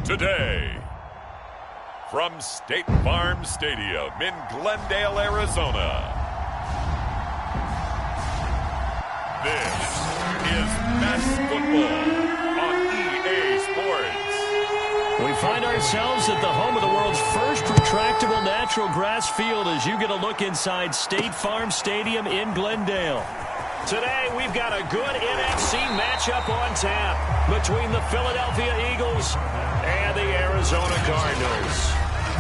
Today, from State Farm Stadium in Glendale, Arizona, this is Mass Football on EA Sports. We find ourselves at the home of the world's first retractable natural grass field as you get a look inside State Farm Stadium in Glendale. Today, we've got a good NFC matchup on tap between the Philadelphia Eagles and the Arizona Cardinals.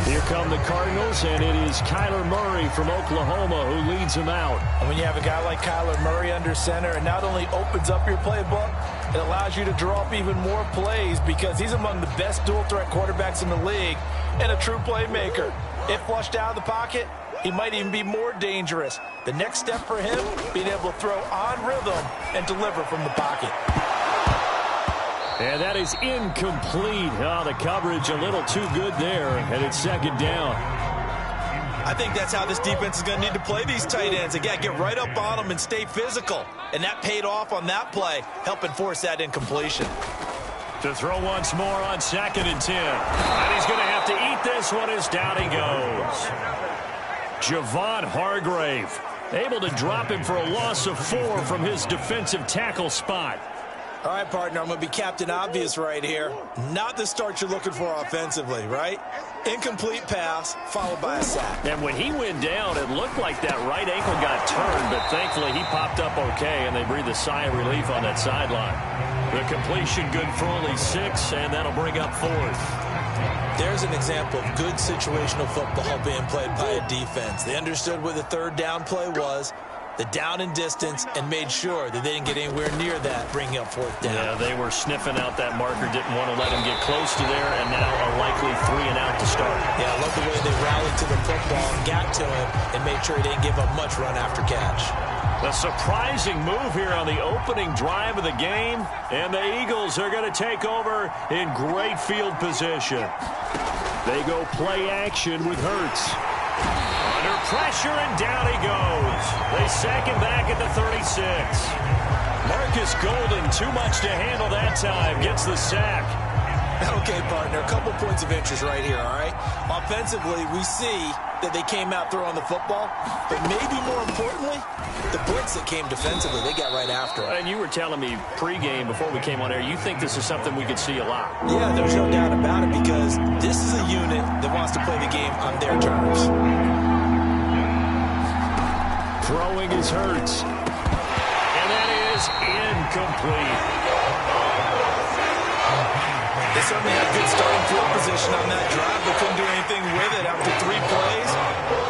Here come the Cardinals, and it is Kyler Murray from Oklahoma who leads them out. And when you have a guy like Kyler Murray under center, it not only opens up your playbook, it allows you to draw up even more plays because he's among the best dual-threat quarterbacks in the league and a true playmaker. If flushed out of the pocket, he might even be more dangerous. The next step for him, being able to throw on rhythm and deliver from the pocket. And that is incomplete. Oh, the coverage a little too good there, and it's second down. I think that's how this defense is going to need to play these tight ends. Again, get right up on them and stay physical. And that paid off on that play, helping force that incompletion. To throw once more on 2nd and 10. And he's going to have to eat this one as down he goes. Javon Hargrave able to drop him for a loss of 4 from his defensive tackle spot. All right, partner, I'm going to be Captain Obvious right here. Not the start you're looking for offensively, right? Incomplete pass followed by a sack. And when he went down, it looked like that right ankle got turned, but thankfully he popped up okay, and they breathed a sigh of relief on that sideline. The completion good for only 6, and that'll bring up 4th. There's an example of good situational football being played by a defense. They understood where the third down play was, the down and distance, and made sure that they didn't get anywhere near that, bringing up 4th down. Yeah, they were sniffing out that marker, didn't want to let him get close to there, and now a likely 3 and out to start. Yeah, I love the way they rallied to the football and got to him and made sure he didn't give up much run after catch. A surprising move here on the opening drive of the game, and the Eagles are going to take over in great field position. They go play action with Hurts. Under pressure, and down he goes. They sack him back at the 36. Marcus Golden, too much to handle that time, gets the sack. Okay, partner, a couple points of interest right here, all right? Offensively, we see that they came out throwing the football, but maybe more importantly, the blitz that came defensively, they got right after it. And you were telling me pregame before we came on air, you think this is something we could see a lot. Yeah, there's no doubt about it because this is a unit that wants to play the game on their terms. Throwing is Hurts. And that is incomplete. They certainly had good starting field position on that drive, but couldn't do anything with it after 3 plays.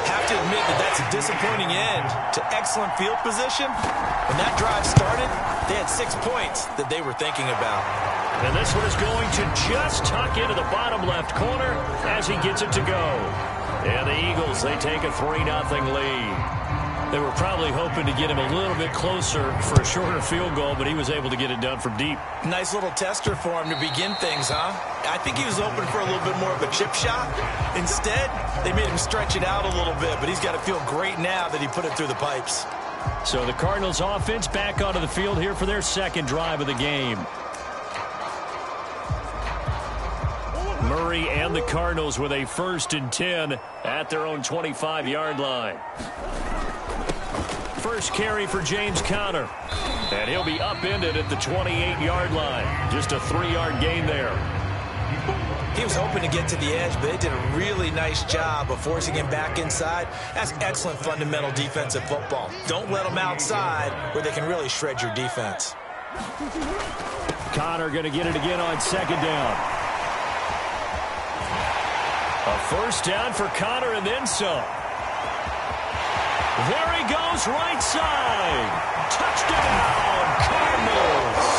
Have to admit that that's a disappointing end to excellent field position. When that drive started, they had 6 points that they were thinking about. And this one is going to just tuck into the bottom left corner as he gets it to go. And the Eagles, they take a 3-0 lead. They were probably hoping to get him a little bit closer for a shorter field goal, but he was able to get it done from deep. Nice little tester for him to begin things, huh? I think he was open for a little bit more of a chip shot. Instead, they made him stretch it out a little bit, but he's got to feel great now that he put it through the pipes. So the Cardinals offense back onto the field here for their 2nd drive of the game. Murray and the Cardinals with a 1st and 10 at their own 25-yard line. First carry for James Conner. And he'll be upended at the 28-yard line. Just a 3-yard gain there. He was hoping to get to the edge, but they did a really nice job of forcing him back inside. That's excellent fundamental defensive football. Don't let them outside where they can really shred your defense. Conner going to get it again on 2nd down. A 1st down for Conner and then some. There he goes, right side. Touchdown, Cardinals.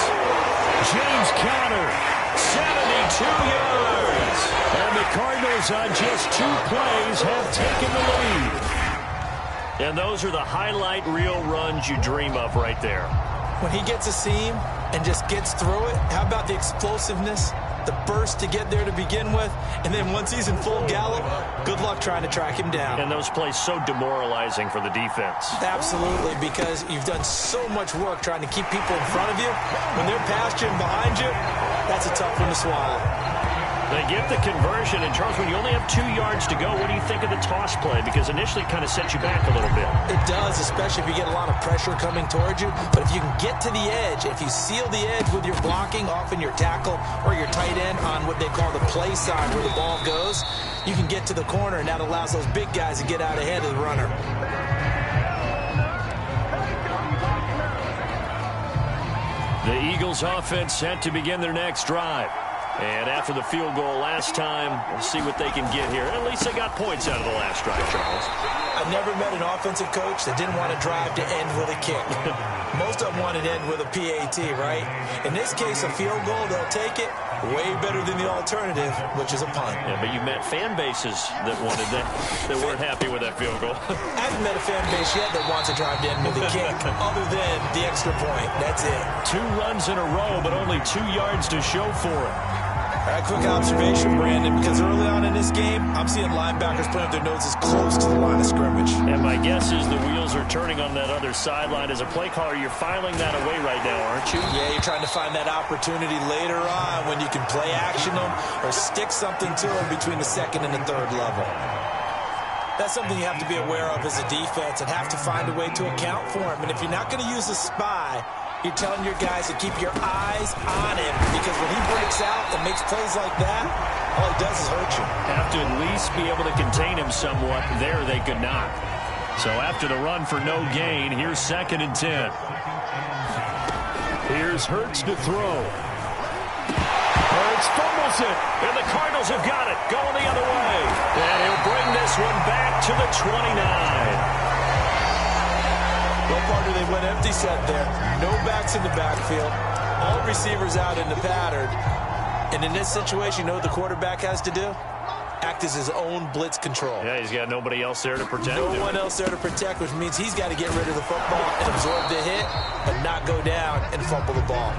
James Conner, 72 yards. And the Cardinals on just 2 plays have taken the lead. And those are the highlight reel runs you dream of right there. When he gets a seam and just gets through it, how about the explosiveness? The burst to get there to begin with, and then once he's in full gallop, good luck trying to track him down. And those plays so demoralizing for the defense. Absolutely, because you've done so much work trying to keep people in front of you. When they're past you and behind you, that's a tough one to swallow. They get the conversion, and Charles, when you only have 2 yards to go, what do you think of the toss play? Because initially it kind of sets you back a little bit. It does, especially if you get a lot of pressure coming towards you. But if you can get to the edge, if you seal the edge with your blocking, often your tackle or your tight end on what they call the play side where the ball goes, you can get to the corner, and that allows those big guys to get out ahead of the runner. The Eagles offense set to begin their next drive. And after the field goal last time, we'll see what they can get here. At least they got points out of the last drive, Charles. I've never met an offensive coach that didn't want to drive to end with a kick. Most of them want to end with a PAT, right? In this case, a field goal, they'll take it. Way better than the alternative, which is a punt. Yeah, but you met fan bases that wanted that weren't happy with that field goal. I haven't met a fan base yet that wants to drive to end with a kick, other than the extra point. That's it. 2 runs in a row, but only 2 yards to show for it. All right, quick observation, Brandon, because early on in this game, I'm seeing linebackers putting up their noses close to the line of scrimmage. And my guess is the wheels are turning on that other sideline. As a play caller, you're filing that away right now, aren't you? Yeah, you're trying to find that opportunity later on when you can play action them or stick something to them between the second and the third level. That's something you have to be aware of as a defense and have to find a way to account for him. And if you're not going to use a spy, you're telling your guys to keep your eyes on him, because when he breaks out and makes plays like that, all he does is hurt you. Have to at least be able to contain him somewhat. There they could not. So after the run for no gain, here's 2nd and 10. Here's Hurts to throw. Hurts fumbles it, and the Cardinals have got it, going the other way. And he'll bring this one back to the 29. No part they went empty set there. No backs in the backfield. All receivers out in the pattern. And in this situation, you know what the quarterback has to do? Act as his own blitz control. Yeah, he's got nobody else there to protect him. No one else there to protect, which means he's got to get rid of the football and absorb the hit, but not go down and fumble the ball.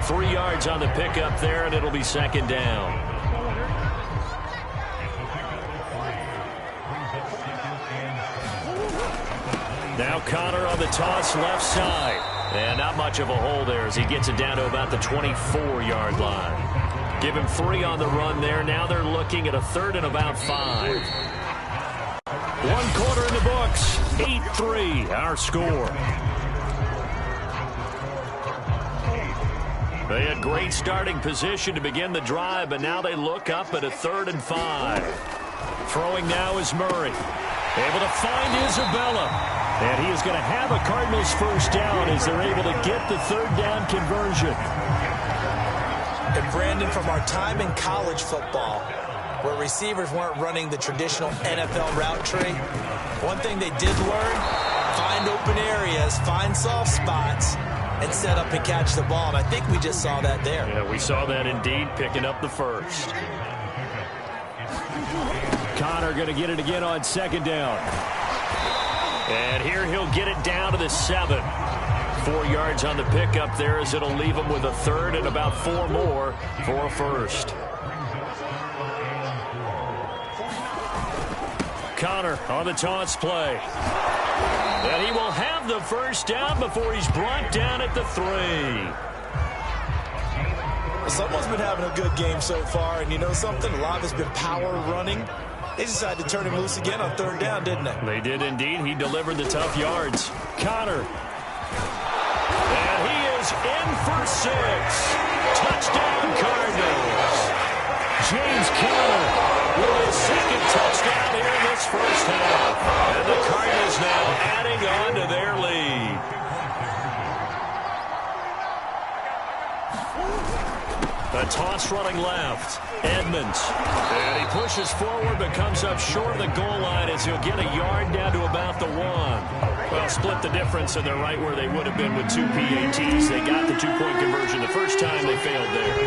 3 yards on the pickup there, and it'll be 2nd down. Now Connor on the toss left side. And not much of a hole there as he gets it down to about the 24-yard line. Give him 3 on the run there. Now they're looking at a 3rd and about 5. 1 quarter in the books. 8-3, our score. They had great starting position to begin the drive, but now they look up at a 3rd and 5. Throwing now is Murray. Able to find Isabella. And he is going to have a Cardinals first down as they're able to get the 3rd down conversion. And Brandon, from our time in college football, where receivers weren't running the traditional NFL route tree, one thing they did learn, find open areas, find soft spots, and set up and catch the ball. And I think we just saw that there. Yeah, we saw that indeed, picking up the first. Connor going to get it again on 2nd down. And here he'll get it down to the 7. 4 yards on the pickup there as it'll leave him with a 3rd and about 4 more for a first. Connor on the toss play. And he will have the first down before he's brought down at the 3. Someone's been having a good game so far, and you know something? A lot of it's been power running. They decided to turn him loose again on 3rd down, didn't they? They did indeed. He delivered the tough yards. Connor. And he is in for 6. Touchdown, Cardinals. James Conner with his 2nd touchdown here in this first half. And the Cardinals now adding on to their lead. A toss running left. Edmonds. And he pushes forward but comes up short of the goal line as he'll get a yard down to about the 1. Well, split the difference, and they're right where they would have been with 2 PATs. They got the 2-point conversion the first time. They failed there.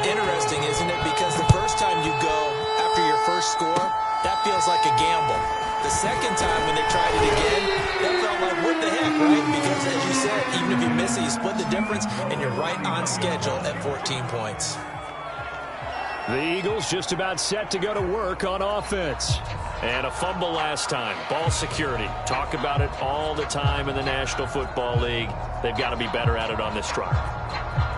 Interesting, isn't it? Because the first time you go after your first score, that feels like a gamble. The second time when they tried it again, that felt like, what the heck, right? Because, as you said, even if you miss it, you split the difference, and you're right on schedule at 14 points. The Eagles just about set to go to work on offense. And a fumble last time. Ball security. Talk about it all the time in the National Football League. They've got to be better at it on this drive.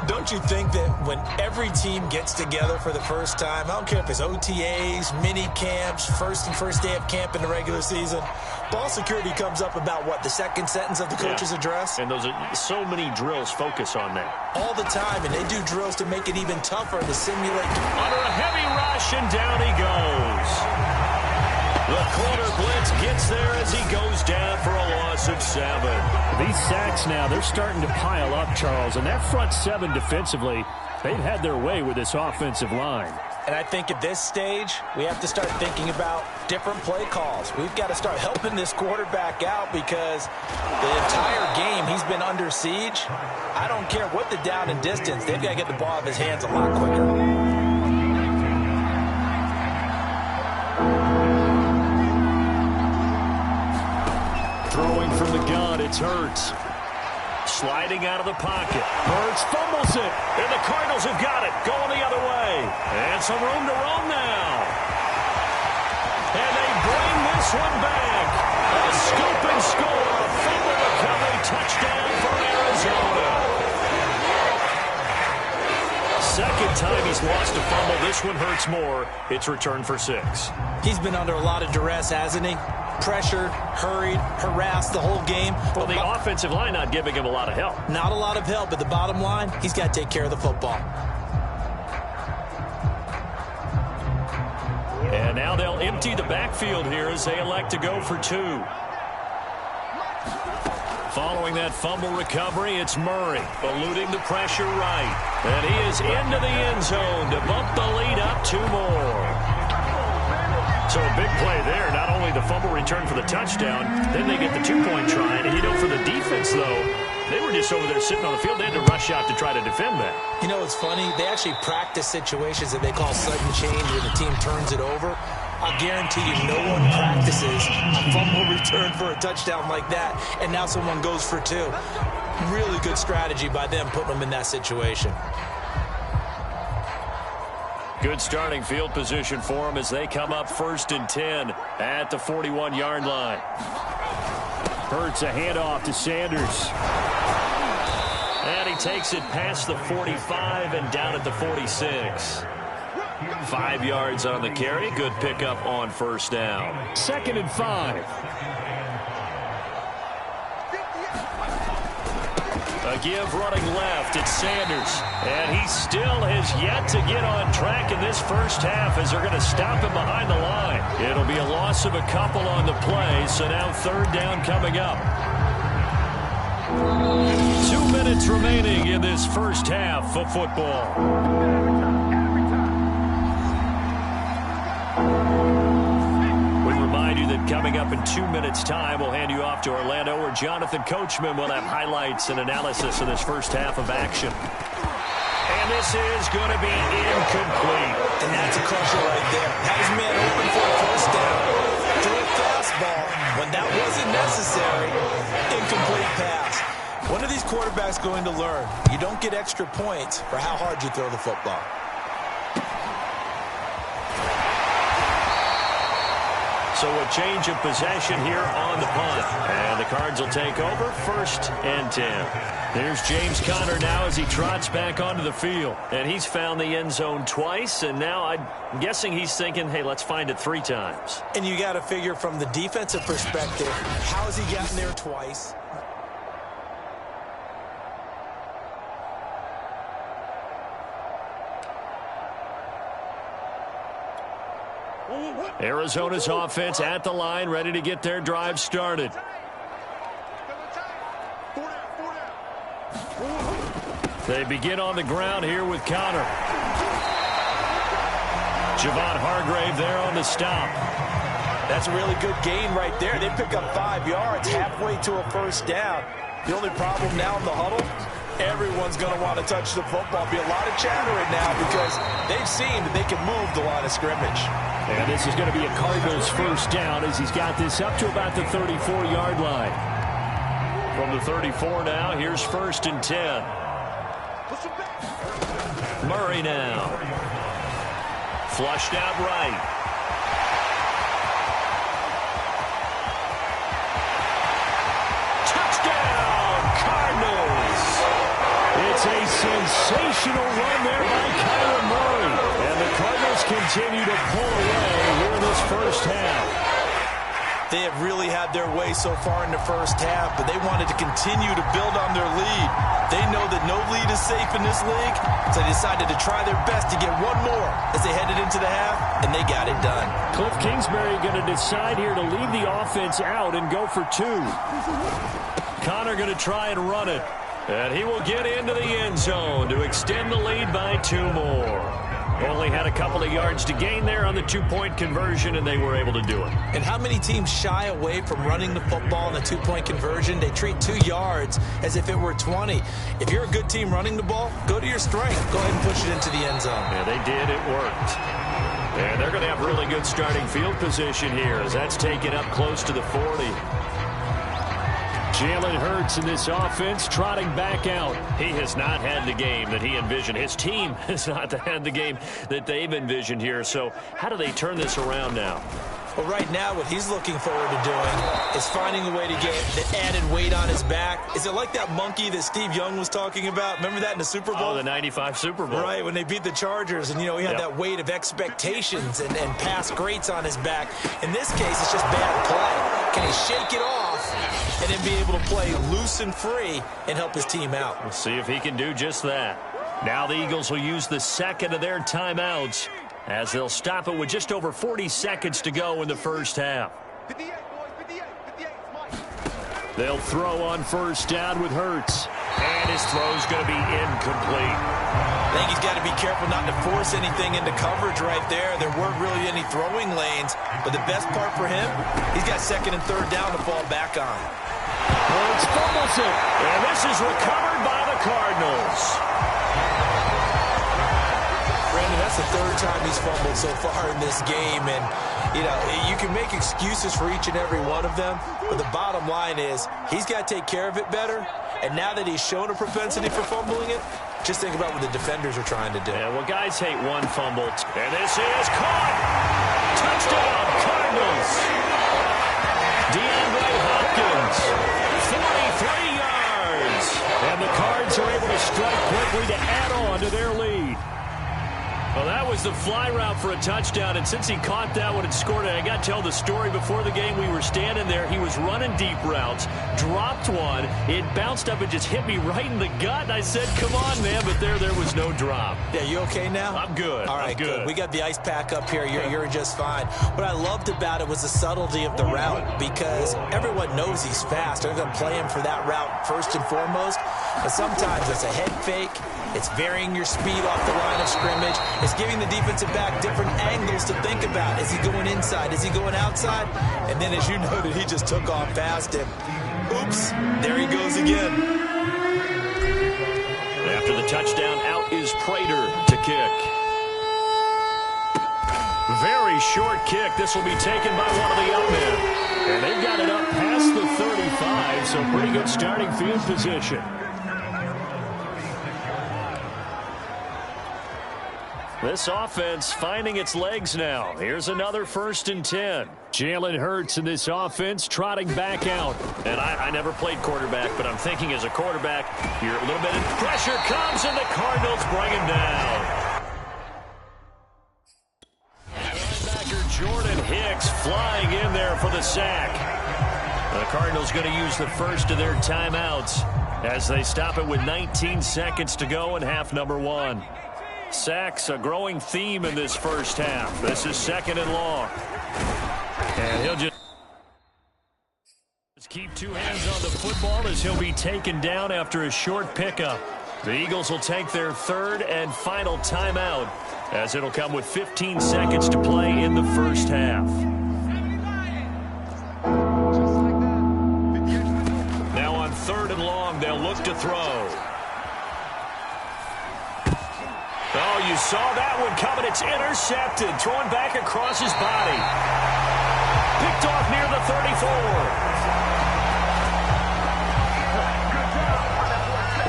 Don't you think that when every team gets together for the first time, I don't care if it's OTAs, mini camps, first day of camp in the regular season, ball security comes up about what, the second sentence of the coach's address? And those are so many drills focus on that. All the time, and they do drills to make it even tougher to simulate. Under a heavy rush, and down he goes. The corner blitz gets there as he goes down for a loss of 7. These sacks now, they're starting to pile up, Charles. And that front 7 defensively, they've had their way with this offensive line. And I think at this stage, we have to start thinking about different play calls. We've got to start helping this quarterback out because the entire game he's been under siege. I don't care what the down and distance. They've got to get the ball out of his hands a lot quicker. Throwing from the gun, it's Hurts. Sliding out of the pocket. Hurts fumbles it. And the Cardinals have got it. Going the other way. And some room to roam now. And they bring this one back. A scoop and score. Fumble recovery. Touchdown for Arizona. Second time he's lost a fumble. This one hurts more. It's returned for 6. He's been under a lot of duress, hasn't he? Pressured, hurried, harassed the whole game. Well, the offensive line not giving him a lot of help. Not a lot of help, but the bottom line, he's got to take care of the football. And now they'll empty the backfield here as they elect to go for 2. Following that fumble recovery, it's Murray, eluding the pressure right. And he is into the end zone to bump the lead up 2 more. So a big play there. Not only the fumble return for the touchdown, then they get the 2-point try. And, for the defense, though, they were just over there sitting on the field. They had to rush out to try to defend that. You know, it's funny. They actually practice situations that they call sudden change where the team turns it over. I'll guarantee you no one practices a fumble return for a touchdown like that, and now someone goes for 2. Really good strategy by them putting them in that situation. Good starting field position for them as they come up 1st and 10 at the 41-yard line. Hurts a handoff to Sanders. And he takes it past the 45 and down at the 46. 5 yards on the carry. Good pickup on 1st down. 2nd and 5. A give running left. It's Sanders. And he still has yet to get on track in this first half as they're going to stop him behind the line. It'll be a loss of a couple on the play, so now 3rd down coming up. 2 minutes remaining in this first half of football. Coming up in 2 minutes' time, we'll hand you off to Orlando, where Jonathan Coachman will have highlights and analysis of this first half of action. And this is going to be incomplete. And that's a crusher right there. Had his man open for a 1st down. Threw a fastball when that wasn't necessary. Incomplete pass. When are these quarterbacks going to learn? You don't get extra points for how hard you throw the football. So a change of possession here on the punt. And the Cards will take over 1st and 10. There's James Conner now as he trots back onto the field. And he's found the end zone twice. And now I'm guessing he's thinking, hey, let's find it 3 times. And you got to figure from the defensive perspective, how has he gotten there twice? Arizona's offense at the line, ready to get their drive started. They begin on the ground here with Conner. Javon Hargrave there on the stop. That's a really good gain right there. They pick up 5 yards halfway to a 1st down. The only problem now in the huddle, everyone's going to want to touch the football. Be a lot of chattering now because they've seen that they can move the line of scrimmage. And this is going to be a Cardinals 1st down as he's got this up to about the 34-yard line. From the 34 now, here's 1st and 10. Murray now. Flushed out right. Touchdown, Cardinals! It's a sensational run there by Kyler Murray. And the Cardinals continue to pull away here in this first half. They have really had their way so far in the first half, but they wanted to continue to build on their lead. They know that no lead is safe in this league, so they decided to try their best to get one more as they headed into the half, and they got it done. Cliff Kingsbury going to decide here to leave the offense out and go for two. Connor going to try and run it. And he will get into the end zone to extend the lead by two more. Only had a couple of yards to gain there on the two-point conversion, and they were able to do it. And how many teams shy away from running the football in the two-point conversion? They treat 2 yards as if it were 20. If you're a good team running the ball, go to your strength. Go ahead and push it into the end zone. Yeah, they did. It worked. And they're going to have really good starting field position here as that's taken up close to the 40. Jalen Hurts in this offense trotting back out. He has not had the game that he envisioned. His team has not had the game that they've envisioned here. So how do they turn this around now? Well, right now, what he's looking forward to doing is finding a way to get the added weight on his back. Is it like that monkey that Steve Young was talking about? Remember that in the Super Bowl? Oh, the 95 Super Bowl. Right, when they beat the Chargers, and, you know, he had that weight of expectations and past greats on his back. In this case, it's just bad play. Can he shake it off and then be able to play loose and free and help his team out? We'll see if he can do just that. Now the Eagles will use the second of their timeouts as they'll stop it with just over 40 seconds to go in the first half. They'll throw on first down with Hurts. And his throw's going to be incomplete. I think he's got to be careful not to force anything into coverage right there. There weren't really any throwing lanes. But the best part for him, he's got second and third down to fall back on. Hurts fumbles it. And this is recovered by the Cardinals. Brandon, that's the third time he's fumbled so far in this game. And, you know, you can make excuses for each and every one of them. But the bottom line is he's got to take care of it better. And now that he's shown a propensity for fumbling it, just think about what the defenders are trying to do. Yeah, well, guys hate one fumble. And this is caught. Touchdown, Cardinals. DeAndre Hopkins, 43 yards. And the Cards are able to strike quickly to add on to their lead. Well, that was the fly route for a touchdown, and since he caught that one and scored it, I got to tell the story before the game. We were standing there. He was running deep routes, dropped one. It bounced up and just hit me right in the gut, and I said, come on, man, but there was no drop. Yeah, you okay now? I'm good. All right, good. We got the ice pack up here. You're just fine. What I loved about it was the subtlety of the route because everyone knows he's fast. They're going to play him for that route first and foremost, but sometimes it's a head fake. It's varying your speed off the line of scrimmage. It's giving the defensive back different angles to think about. Is he going inside? Is he going outside? And then, as you noted, he just took off past him. Oops, there he goes again. After the touchdown, out is Prater to kick. Very short kick. This will be taken by one of the up men. And they've got it up past the 35, so pretty good starting field position. This offense finding its legs now. Here's another 1st and 10. Jalen Hurts in this offense trotting back out. And I never played quarterback, but I'm thinking as a quarterback, you're a little bit of pressure comes, and the Cardinals bring him down. Linebacker Jordan Hicks flying in there for the sack. The Cardinals going to use the first of their timeouts as they stop it with 19 seconds to go in half number 1. Sacks, a growing theme in this first half. This is 2nd and long. And he'll just keep 2 hands on the football as he'll be taken down after a short pickup. The Eagles will take their 3rd and final timeout as it'll come with 15 seconds to play in the first half. Now on 3rd and long, they'll look to throw. Oh, you saw that one coming. It's intercepted. Thrown back across his body. Picked off near the 34.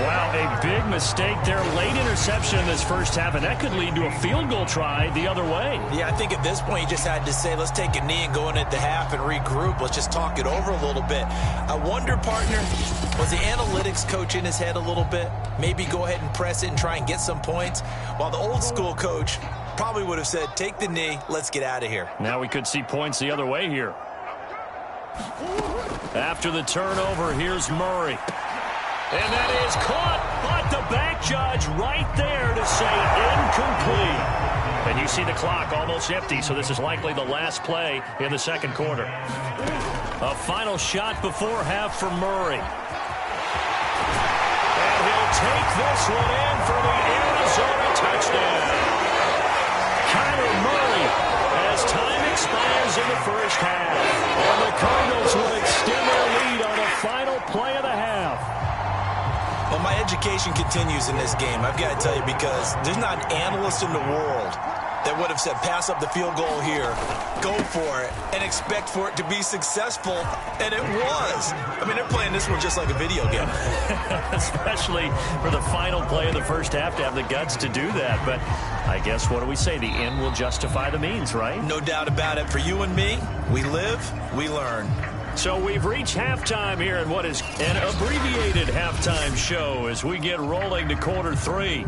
Wow, Now, a big mistake there. Late interception in this first half, and that could lead to a field goal try the other way. Yeah, I think at this point you just had to say, let's take a knee and go into the half and regroup. Let's just talk it over a little bit. I wonder, partner, was the analytics coach in his head a little bit? Maybe go ahead and press it and try and get some points? While the old school coach probably would have said, take the knee, let's get out of here. Now we could see points the other way here. After the turnover, here's Murray. And that is caught, but the back judge right there to say incomplete. And you see the clock almost empty, so this is likely the last play in the second quarter. A final shot before half for Murray. And he'll take this one in for the Arizona touchdown. Kyler Murray, as time expires in the first half. And the Cardinals will extend their lead on the final play of the half. Well, my education continues in this game, I've got to tell you, because there's not an analyst in the world that would have said pass up the field goal here, go for it, and expect for it to be successful, and it was. I mean, they're playing this one just like a video game. Especially for the final play of the first half to have the guts to do that. But I guess, what do we say? The end will justify the means, right? No doubt about it. For you and me, we live, we learn. So we've reached halftime here in what is an abbreviated halftime show as we get rolling to quarter three.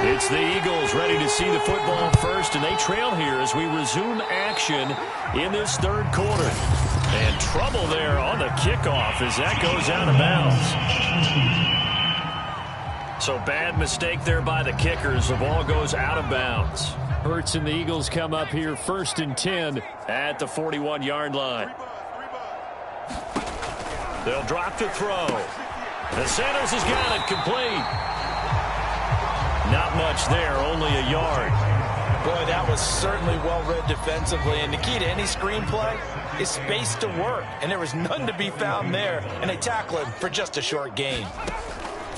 It's the Eagles ready to see the football first, and they trail here as we resume action in this third quarter. And trouble there on the kickoff as that goes out of bounds. So bad mistake there by the kickers. The ball goes out of bounds. Hurts and the Eagles come up here 1st and 10 at the 41-yard line. They'll drop to throw. The Santos has got it complete. Not much there, only a yard. Boy, that was certainly well-read defensively. And the key to any screenplay is space to work. And there was none to be found there. And they tackle him for just a short gain.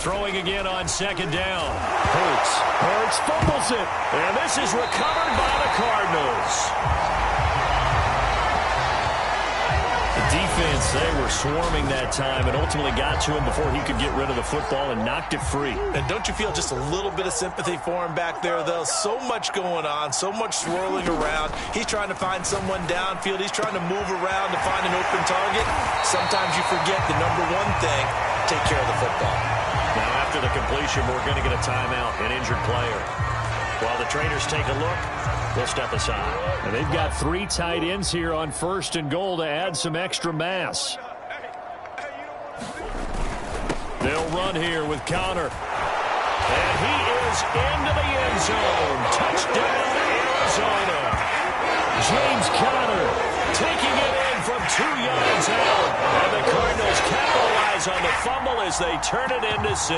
Throwing again on 2nd down. Hurts fumbles it. And this is recovered by the Cardinals. The defense They were swarming that time and ultimately got to him before he could get rid of the football and knocked it free. And don't you feel just a little bit of sympathy for him back there, though? So much going on, so much swirling around. He's trying to find someone downfield. He's trying to move around to find an open target. Sometimes you forget the number one thing, take care of the football. Now, after the completion, we're going to get a timeout, an injured player. While the trainers take a look, we'll step aside. And they've got 3 tight ends here on 1st and goal to add some extra mass. They'll run here with Connor. And he is into the end zone. Touchdown, Arizona. James Conner taking it in from 2 yards out. And the Cardinals capitalize on the fumble as they turn it into 6.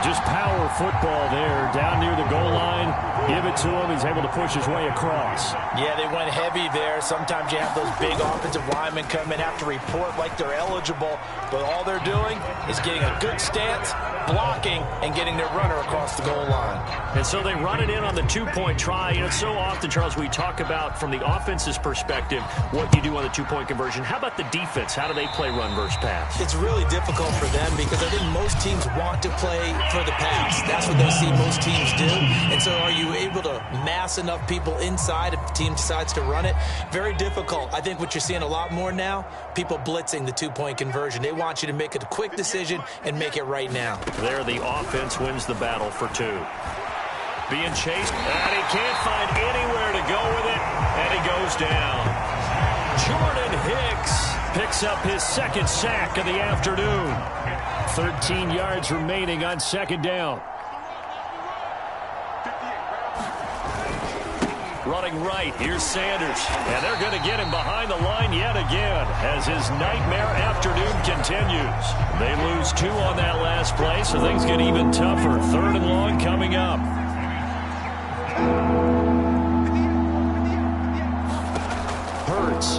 Just power football there, down near the goal line. Give it to him. He's able to push his way across. Yeah, they went heavy there. Sometimes you have those big offensive linemen come in, have to report like they're eligible, but all they're doing is getting a good stance, blocking, and getting their runner across the goal line. And so they run it in on the 2-point try. You know, so often, Charles, we talk about from the offense's perspective what you do on the 2-point conversion. How about the defense? How do they play run versus pass? It's really difficult for them because I think most teams want to play for the pass. That's what they see most teams do. And so are you able to mass enough people inside if the team decides to run it? Very difficult. I think what you're seeing a lot more now, people blitzing the 2-point conversion. They want you to make a quick decision and make it right now. There, the offense wins the battle for 2. Being chased, and he can't find anywhere to go with it, and he goes down. Jordan Hicks picks up his 2nd sack of the afternoon. 13 yards remaining on 2nd down. Running right, here's Sanders. And they're going to get him behind the line yet again as his nightmare afternoon continues. They lose 2 on that last play, so things get even tougher. 3rd and long coming up. Hurts.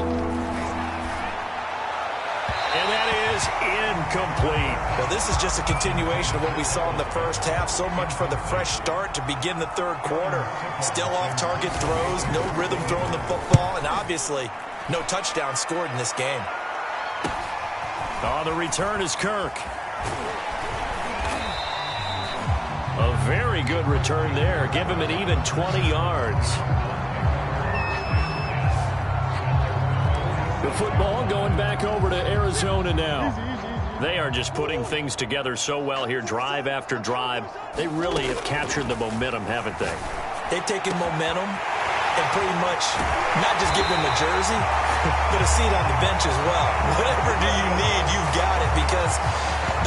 And that is incomplete. Well, this is just a continuation of what we saw in the first half. So much for the fresh start to begin the 3rd quarter. Still off-target throws, no rhythm throwing the football, and obviously no touchdown scored in this game. On the return is Kirk. A very good return there. Give him an even 20 yards. The football going back over to Arizona now. They are just putting things together so well here, drive after drive. They really have captured the momentum, haven't they? They've taken momentum and pretty much not just give them a jersey, but a seat on the bench as well. Whatever do you need, you've got it, because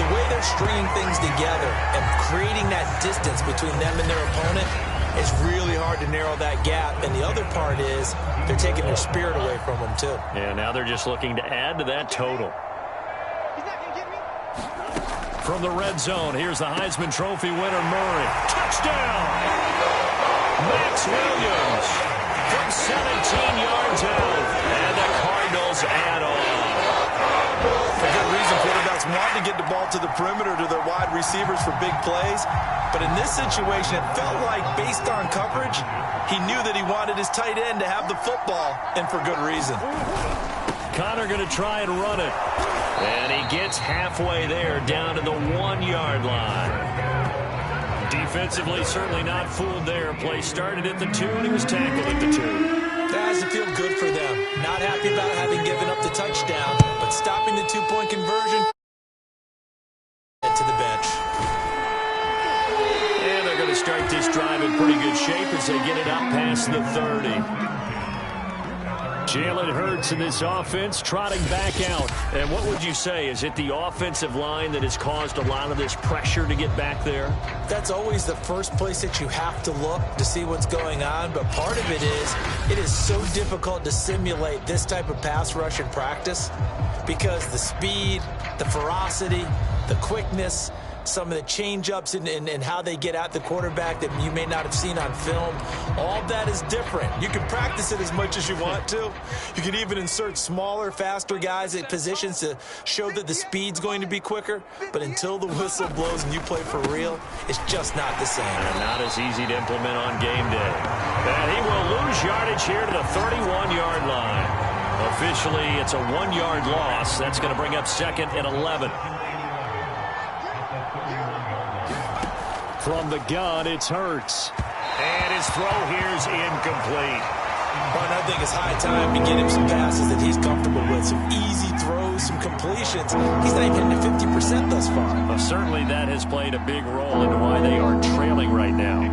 the way they're stringing things together and creating that distance between them and their opponent is really hard to narrow that gap. And the other part is they're taking their spirit away from them, too. Yeah, now they're just looking to add to that total. From the red zone, here's the Heisman Trophy winner, Murray. Touchdown! Max Williams from 17 yards out. And the Cardinals add on. For good reason, quarterbacks want to get the ball to the perimeter to their wide receivers for big plays. But in this situation, it felt like, based on coverage, he knew that he wanted his tight end to have the football, and for good reason. Connor going to try and run it. And he gets halfway there, down to the 1-yard line. Defensively, certainly not fooled there. Play started at the 2, and he was tackled at the 2. That has to feel good for them. Not happy about having given up the touchdown, but stopping the 2-point conversion to the bench. And they're going to start this drive in pretty good shape as they get it up past the 30. Jalen Hurts in this offense trotting back out. And what would you say? Is it the offensive line that has caused a lot of this pressure to get back there? That's always the first place that you have to look to see what's going on. But part of it is so difficult to simulate this type of pass rush in practice because the speed, the ferocity, the quickness, some of the change-ups and how they get at the quarterback that you may not have seen on film. All that is different. You can practice it as much as you want to. You can even insert smaller, faster guys at positions to show that the speed's going to be quicker. But until the whistle blows and you play for real, it's just not the same. And not as easy to implement on game day. And he will lose yardage here to the 31-yard line. A Officially, it's a 1-yard loss. That's going to bring up 2nd and 11. From the gun, it's Hurts. And his throw here is incomplete. Well, I think it's high time to get him some passes that he's comfortable with. Some easy throws, some completions. He's not even hitting 50% thus far. Well, certainly that has played a big role into why they are trailing right now.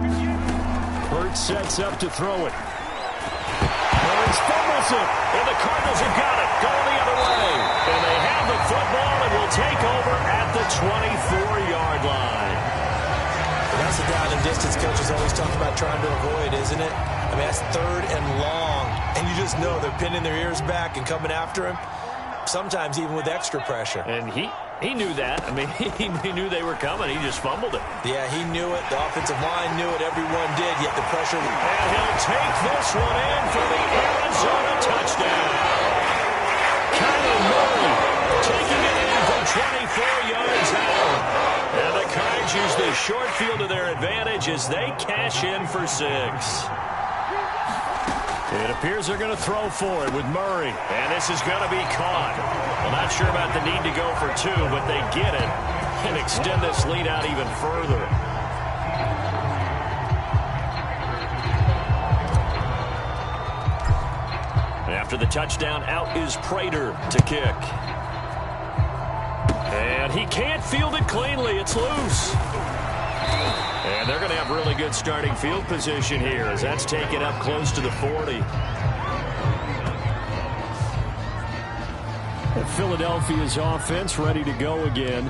Hurts sets up to throw it. Hurts fumbles it. And the Cardinals have got it. Going the other way. And they have the football and will take over at the 24-yard line. That's the down and distance coaches always talk about trying to avoid, isn't it? I mean, that's 3rd and long. And you just know they're pinning their ears back and coming after him, sometimes even with extra pressure. And he knew that. I mean, he knew they were coming. He just fumbled it. Yeah, he knew it. The offensive line knew it. Everyone did, yet the pressure. And he'll take this one in for the Arizona touchdown. Kyler Murray taking it in from 24 yards out. And the Cards use the short field to their advantage as they cash in for 6. It appears they're going to throw for it with Murray. And this is going to be caught. Well, not sure about the need to go for 2, but they get it and extend this lead out even further. After the touchdown, out is Prater to kick. And he can't field it cleanly. It's loose. And they're going to have really good starting field position here as that's taken up close to the 40. Philadelphia's offense ready to go again.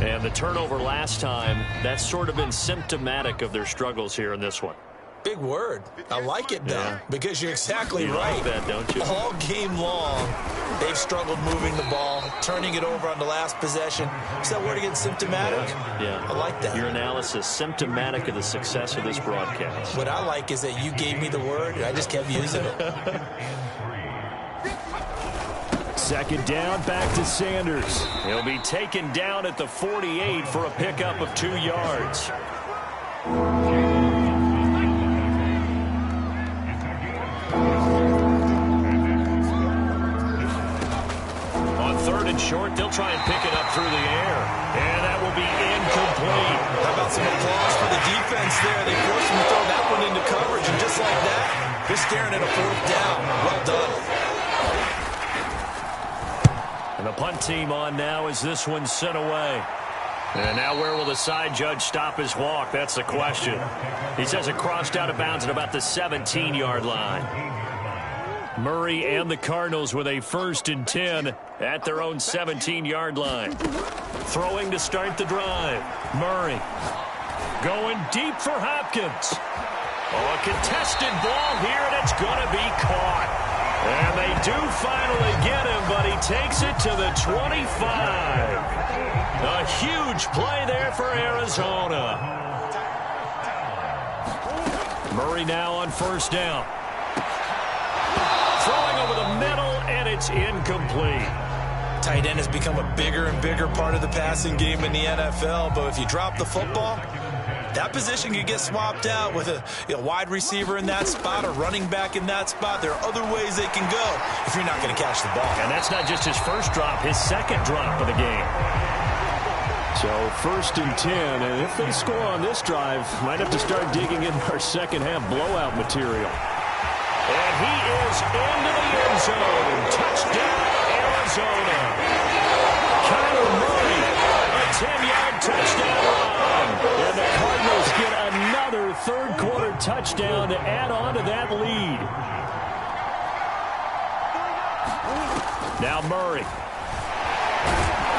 And the turnover last time, that's sort of been symptomatic of their struggles here in this one. Big word. I like it, though, Yeah. because you're exactly You right. like that, don't you? All game long, they've struggled moving the ball, turning it over on the last possession. Is that word again, symptomatic? Yeah. I like that. Your analysis, symptomatic of the success of this broadcast. What I like is that you gave me the word, and I just kept using it. 2nd down, back to Sanders. He'll be taken down at the 48 for a pickup of 2 yards. On 3rd and short, they'll try and pick it up through the air. And that will be incomplete. How about some applause for the defense there? They forced him to throw that one into coverage, and just like that, they're staring at a 4th down. Well done. And the punt team on now as this one's sent away. And now where will the side judge stop his walk? That's the question. He says it crossed out of bounds at about the 17-yard line. Murray and the Cardinals with a 1st and 10 at their own 17-yard line. Throwing to start the drive. Murray going deep for Hopkins. Oh, a contested ball here, and it's going to be caught. And they do finally get him, but he takes it to the 25. A huge play there for Arizona. Murray now on 1st down. Throwing over the middle, and it's incomplete. Tight end has become a bigger and bigger part of the passing game in the NFL, but if you drop the football, that position could get swapped out with a wide receiver in that spot or running back in that spot. There are other ways they can go if you're not going to catch the ball. And that's not just his first drop, his 2nd drop of the game. So 1st and 10, and if they score on this drive, might have to start digging in our second-half blowout material. And he is into the end zone. Touchdown, Arizona. Kyler Murray, a 10-yard touchdown run. And the Cardinals get another 3rd-quarter touchdown to add on to that lead. Now Murray.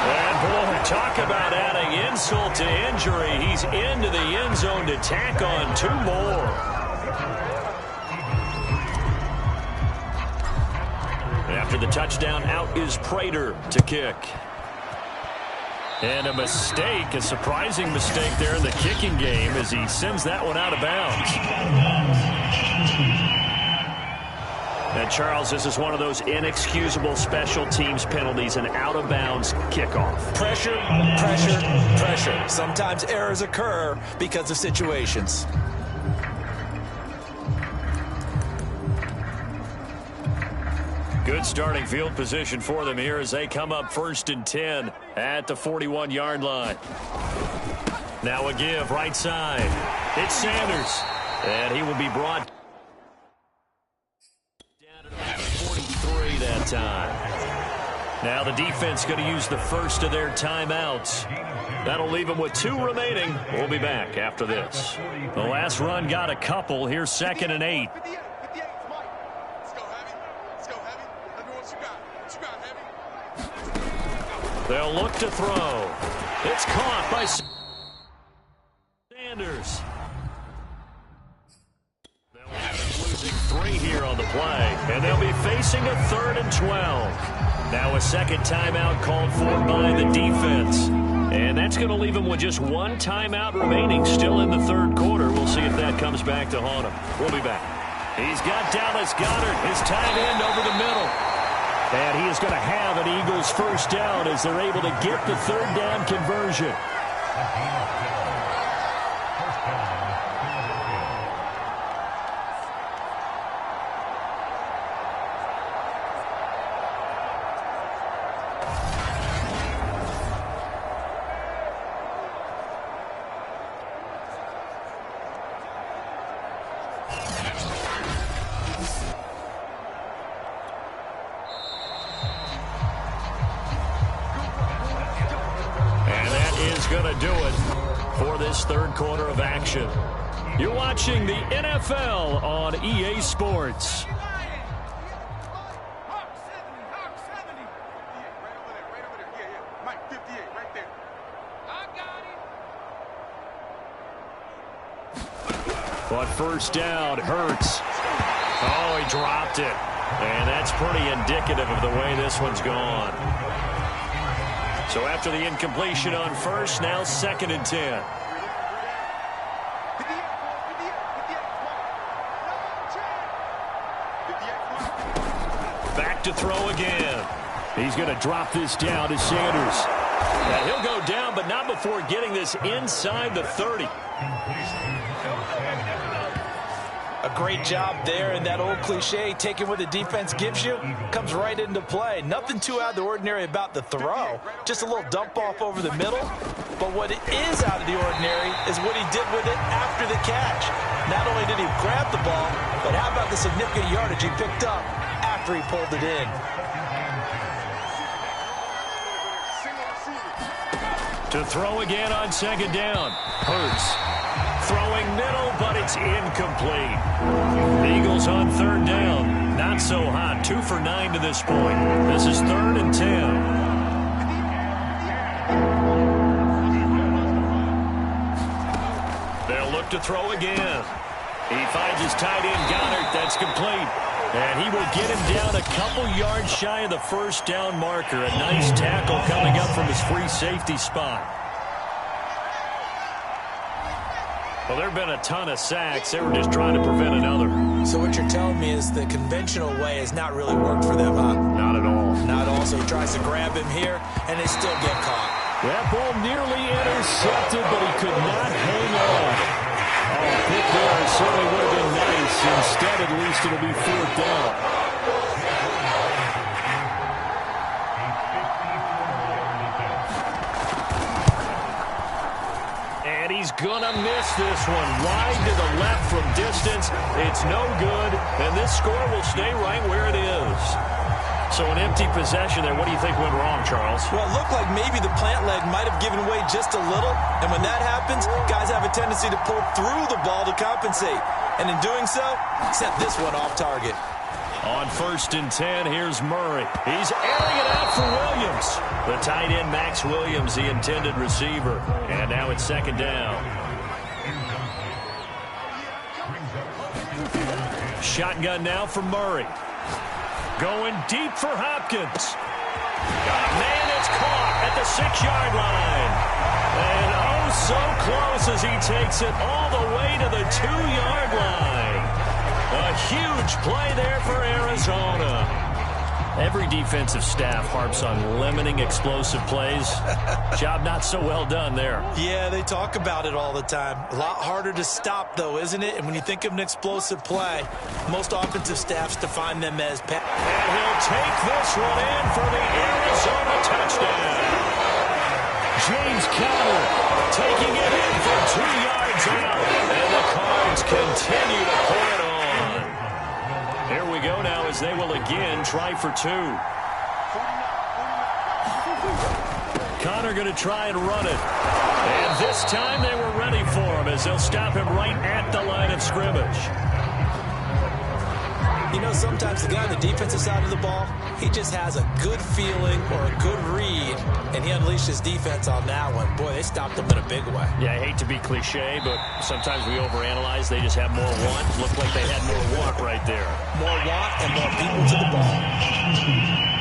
And boy, talk about adding insult to injury. He's into the end zone to tack on 2 more. After the touchdown, out is Prater to kick. And a mistake, a surprising mistake there in the kicking game as he sends that one out of bounds. And Charles, this is one of those inexcusable special teams penalties, an out-of-bounds kickoff. Pressure, pressure, pressure. Sometimes errors occur because of situations. Good starting field position for them here as they come up 1st and 10 at the 41-yard line. Now a give right side. It's Sanders. And he will be brought down to about 43 that time. Now the defense going to use the first of their timeouts. That'll leave them with 2 remaining. We'll be back after this. The last run got a couple. Here's 2nd and 8. They'll look to throw. It's caught by Sanders. They'll end up losing 3 here on the play, and they'll be facing a 3rd and 12. Now a second timeout called for by the defense. And that's going to leave them with just 1 timeout remaining still in the 3rd quarter. We'll see if that comes back to haunt him. We'll be back. He's got Dallas Goedert, his tight end, over the middle. And he is going to have an Eagles first down as they're able to get the 3rd down conversion. Going to do it for this 3rd quarter of action. You're watching the NFL on EA Sports. But first down, Hurts. Oh, he dropped it. And that's pretty indicative of the way this one's gone. So after the incompletion on first, now 2nd and 10. Back to throw again. He's going to drop this down to Sanders. Now he'll go down, but not before getting this inside the 30. A great job there, and that old cliche, taking what the defense gives you, comes right into play. Nothing too out of the ordinary about the throw. Just a little dump off over the middle. But what is out of the ordinary is what he did with it after the catch. Not only did he grab the ball, but how about the significant yardage he picked up after he pulled it in. To throw again on 2nd down. Hurts. Throwing middle, but it's incomplete. The Eagles on 3rd down. Not so hot. 2 for 9 to this point. This is 3rd and 10. They'll look to throw again. He finds his tight end, Goddard. That's complete. And he will get him down a couple yards shy of the first down marker. A nice tackle coming up from his free safety spot. Well, there have been a ton of sacks. They were just trying to prevent another. So what you're telling me is the conventional way has not really worked for them, huh? Not at all. Not at all. So he tries to grab him here, and they still get caught. That ball nearly intercepted, but he could not hang on. Oh, a pick there certainly would have been nice. Instead, at least it'll be 4th down. And he's going to miss this one. Wide to the left from distance. It's no good. And this score will stay right where it is. So an empty possession there. What do you think went wrong, Charles? Well, it looked like maybe the plant leg might have given way just a little. And when that happens, guys have a tendency to pull through the ball to compensate. And in doing so, set this one off target. On 1st and 10, here's Murray. He's airing it out for Williams. The tight end, Max Williams, the intended receiver. And now it's 2nd down. Shotgun now for Murray. Going deep for Hopkins. Man, it's caught at the 6-yard line. And oh, so close as he takes it all the way to the 2-yard line. A huge play there for Arizona. Every defensive staff harps on limiting explosive plays. Job not so well done there. Yeah, they talk about it all the time. A lot harder to stop, though, isn't it? And when you think of an explosive play, most offensive staffs define them as pass. And he'll take this one in for the Arizona touchdown. James Conner taking it in for 2 yards out. And the Cards continue to pull it on. Here we go now as they will again try for 2. Conner going to try and run it. And this time they were ready for him as they'll stop him right at the line of scrimmage. You know, sometimes the guy on the defensive side of the ball, he just has a good feeling or a good read, and he unleashed his defense on that one. Boy, they stopped him in a big way. Yeah, I hate to be cliche, but sometimes we overanalyze. They just have more want. Looked like they had more want right there. More want and more people to the ball.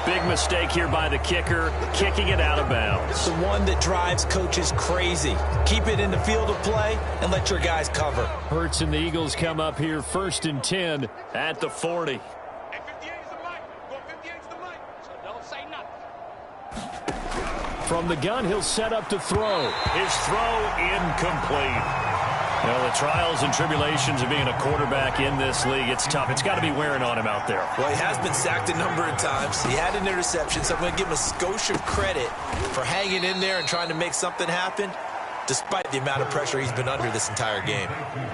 Big mistake here by the kicker, kicking it out of bounds. The one that drives coaches crazy. Keep it in the field of play and let your guys cover. Hurts and the Eagles come up here 1st and 10 at the 40. From the gun, he'll set up to throw. His throw incomplete. You know, the trials and tribulations of being a quarterback in this league, it's tough. It's got to be wearing on him out there. Well, he has been sacked a number of times. He had an interception, so I'm going to give him a skosh of credit for hanging in there and trying to make something happen, despite the amount of pressure he's been under this entire game.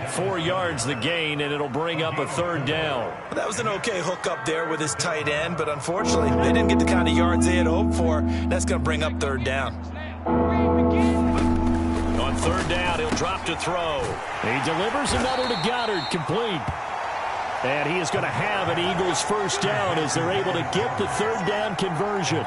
4 yards the gain, and it'll bring up a 3rd down. Well, that was an okay hook up there with his tight end, but unfortunately, they didn't get the kind of yards they had hoped for. That's going to bring up 3rd down. On 3rd down, he'll drop to throw. He delivers another to Goddard, complete. And he is going to have an Eagles 1st down as they're able to get the 3rd down conversion.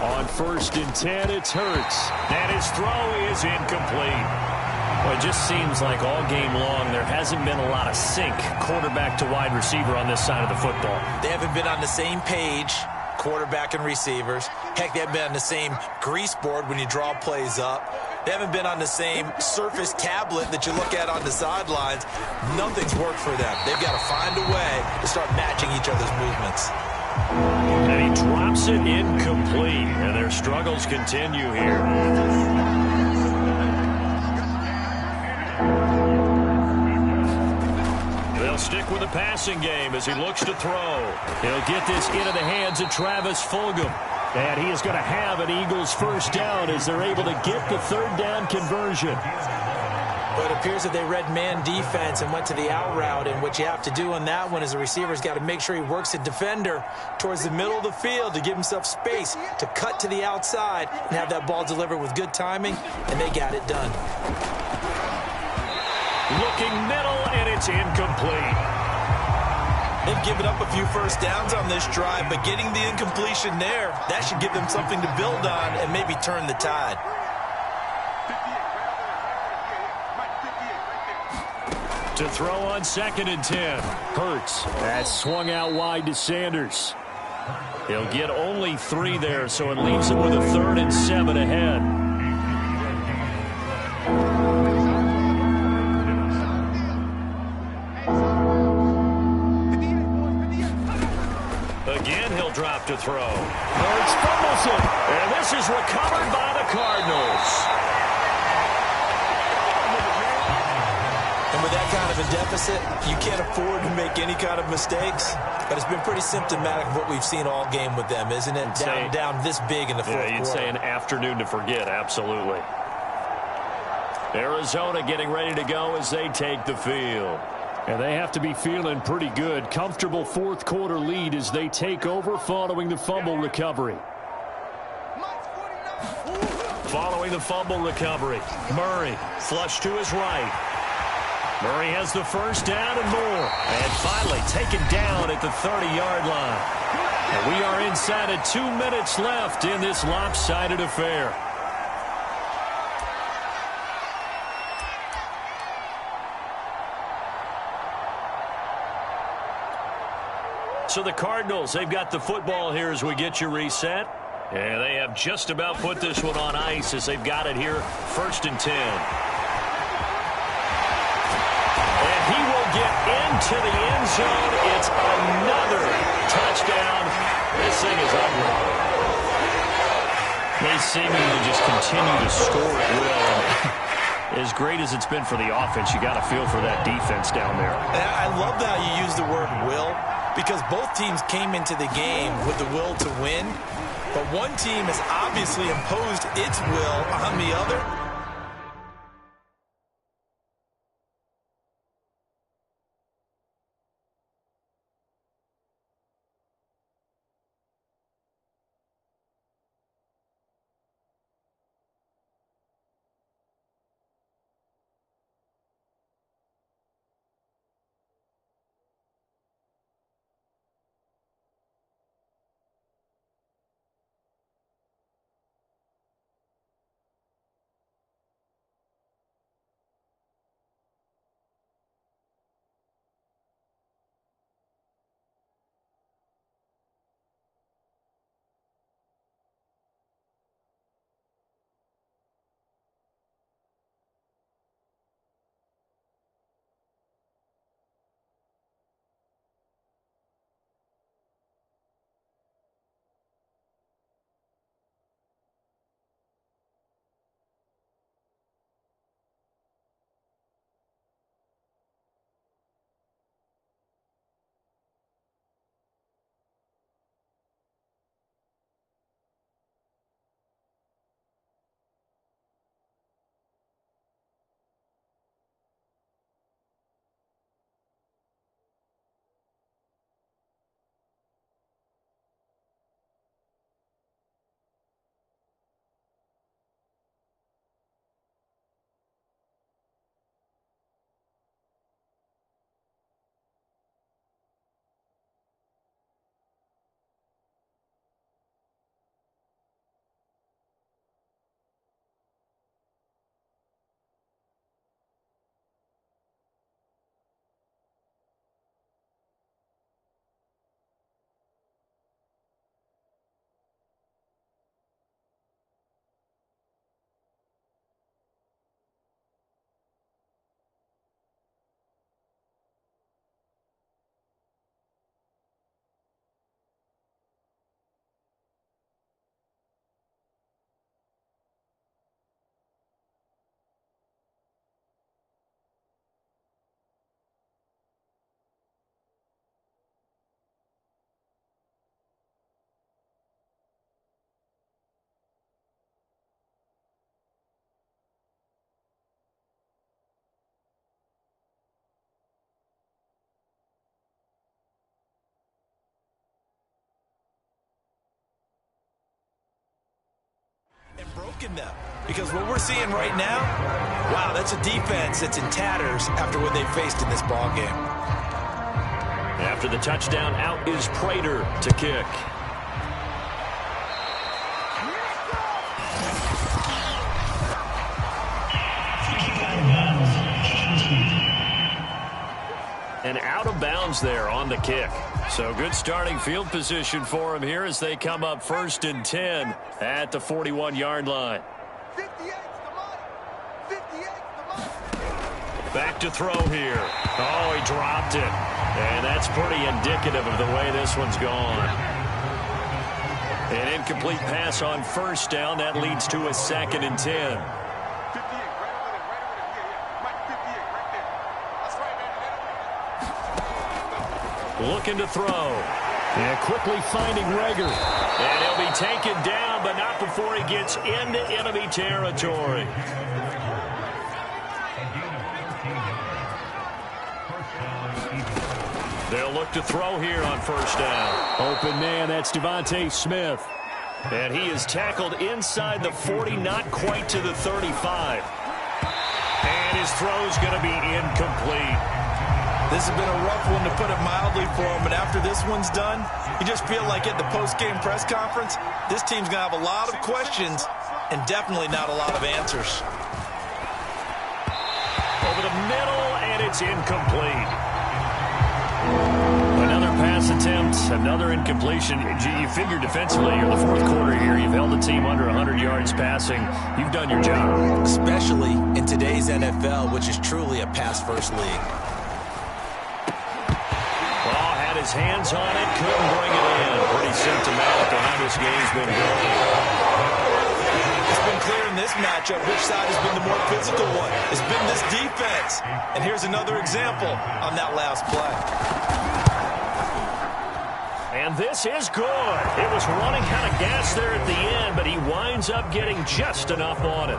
On 1st and 10, it's Hurts. And his throw is incomplete. Well, it just seems like all game long there hasn't been a lot of sync quarterback to wide receiver on this side of the football. They haven't been on the same page, quarterback and receivers. Heck, they haven't been on the same grease board when you draw plays up. They haven't been on the same surface tablet that you look at on the sidelines. Nothing's worked for them. They've got to find a way to start matching each other's movements. And he drops it incomplete, and their struggles continue here. They'll stick with the passing game as he looks to throw. He'll get this into the hands of Travis Fulgham. And he is going to have an Eagles 1st down as they're able to get the 3rd down conversion. But it appears that they read man defense and went to the out route, and what you have to do on that one is the receiver's got to make sure he works the defender towards the middle of the field to give himself space to cut to the outside and have that ball delivered with good timing, and they got it done. Looking middle, and it's incomplete. They've given up a few 1st downs on this drive, but getting the incompletion there, that should give them something to build on and maybe turn the tide. To throw on 2nd and 10. Hurts. That's swung out wide to Sanders. He'll get only 3 there, so it leaves him with a 3rd and 7 ahead. Again, he'll drop to throw. Hurts fumbles it. And this is recovered by the Cardinals. And with that kind of a deficit, you can't afford to make any kind of mistakes. But it's been pretty symptomatic of what we've seen all game with them, isn't it? Down this big in the fourth quarter. You'd say an afternoon to forget, absolutely. Arizona getting ready to go as they take the field. And they have to be feeling pretty good. Comfortable 4th quarter lead as they take over following the fumble recovery. Following the fumble recovery, Murray flush to his right. Murray has the 1st down and more. And finally taken down at the 30-yard line. And we are inside of 2 minutes left in this lopsided affair. So the Cardinals, they've got the football here as we get you reset. And they have just about put this one on ice as they've got it here, 1st and 10. to the end zone. It's another touchdown. This thing is ugly. They seemingly just continue to score at will. As great as it's been for the offense, you got to feel for that defense down there. I love how you use the word will, because both teams came into the game with the will to win, but one team has obviously imposed its will on the other. And broken them, because what we're seeing right now, wow, that's a defense that's in tatters after what they faced in this ball game. After the touchdown, out is Prater to kick. And out of bounds there on the kick. So good starting field position for him here as they come up 1st and 10 at the 41-yard line. Back to throw here. Oh, he dropped it. And that's pretty indicative of the way this one's gone. An incomplete pass on 1st down. That leads to a 2nd and 10. Looking to throw. And quickly finding Rager. And he'll be taken down, but not before he gets into enemy territory. They'll look to throw here on 1st down. Open man, that's Devontae Smith. And he is tackled inside the 40, not quite to the 35. And his throw's going to be incomplete. This has been a rough one, to put it mildly, for him, but after this one's done, you just feel like at the post-game press conference, this team's going to have a lot of questions and definitely not a lot of answers. Over the middle, and it's incomplete. Another pass attempt, another incompletion. You figure defensively, you're the 4th quarter here. You've held the team under 100 yards passing. You've done your job. Especially in today's NFL, which is truly a pass-first league. his hands on it, couldn't bring it in. Pretty symptomatic of how this game's been going. It's been clear in this matchup which side has been the more physical one. It's been this defense. And here's another example on that last play. And this is good. It was running kind of gas there at the end, but he winds up getting just enough on it.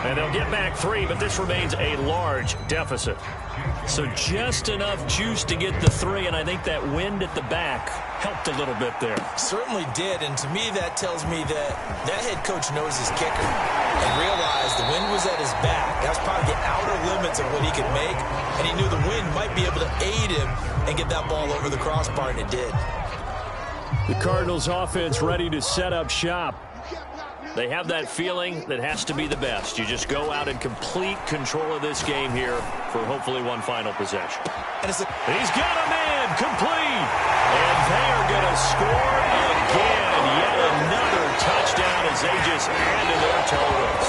And they'll get back 3, but this remains a large deficit. So just enough juice to get the 3, and I think that wind at the back helped a little bit there. Certainly did, and to me that tells me that that head coach knows his kicker and realized the wind was at his back. That was probably the outer limits of what he could make, and he knew the wind might be able to aid him and get that ball over the crossbar, and it did. The Cardinals offense ready to set up shop. They have that feeling that has to be the best. You just go out in complete control of this game here for hopefully one final possession. And he's got him in, complete. And they are going to score again. Yet another touchdown as they just add to their totals.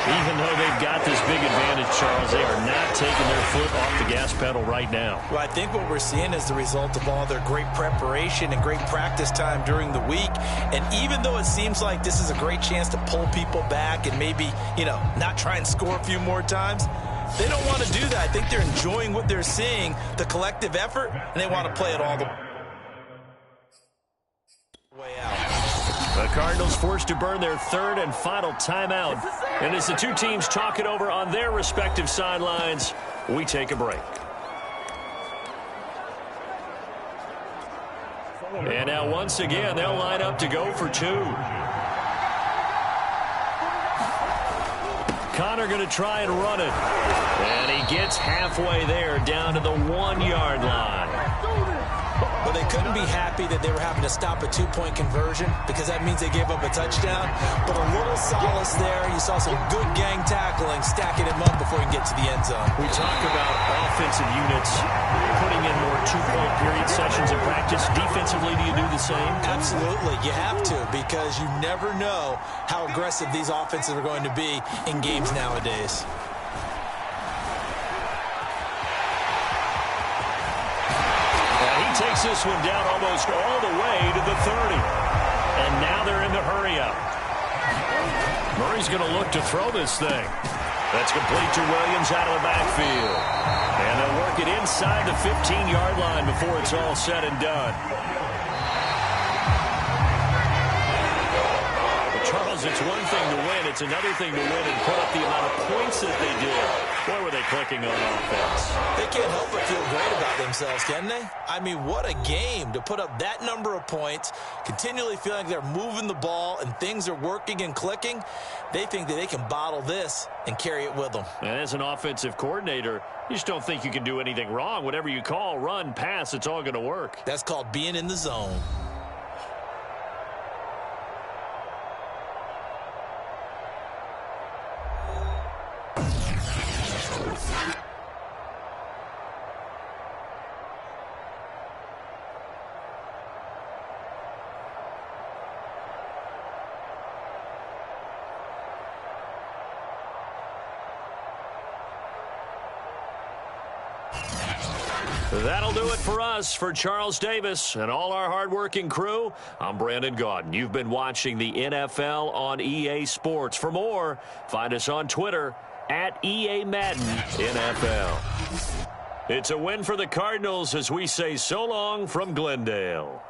Even though they've got this big advantage, Charles, they are not taking their foot off the gas pedal right now. Well, I think what we're seeing is the result of all their great preparation and great practice time during the week. And even though it seems like this is a great chance to pull people back and maybe, not try and score a few more times, they don't want to do that. I think they're enjoying what they're seeing, the collective effort, and they want to play it all the way out. The Cardinals forced to burn their 3rd and final timeout. And as the two teams talk it over on their respective sidelines, we take a break. And now once again, they'll line up to go for 2. Connor going to try and run it. And he gets halfway there down to the 1-yard line. Well, they couldn't be happy that they were having to stop a 2-point conversion because that means they gave up a touchdown. But a little solace there. You saw some good gang tackling, stacking him up before he can get to the end zone. We talk about offensive units putting in more 2-point period sessions in practice. Defensively, do you do the same? Absolutely. You have to because you never know how aggressive these offenses are going to be in games nowadays. Takes this one down almost all the way to the 30. And now they're in the hurry-up. Murray's going to look to throw this thing. That's complete to Williams out of the backfield. And they'll work it inside the 15-yard line before it's all said and done. Charles, it's one thing to win. It's another thing to win and put up the amount of points that they did. Boy, were they clicking on offense. They can't help but feel great about themselves, can they? I mean, what a game to put up that number of points, continually feeling like they're moving the ball and things are working and clicking. They think that they can bottle this and carry it with them. And as an offensive coordinator, you just don't think you can do anything wrong. Whatever you call, run, pass, it's all going to work. That's called being in the zone. That'll do it for us. For Charles Davis and all our hardworking crew, I'm Brandon Gaudin. You've been watching the NFL on EA Sports. For more, find us on Twitter at EA Madden NFL. It's a win for the Cardinals as we say so long from Glendale.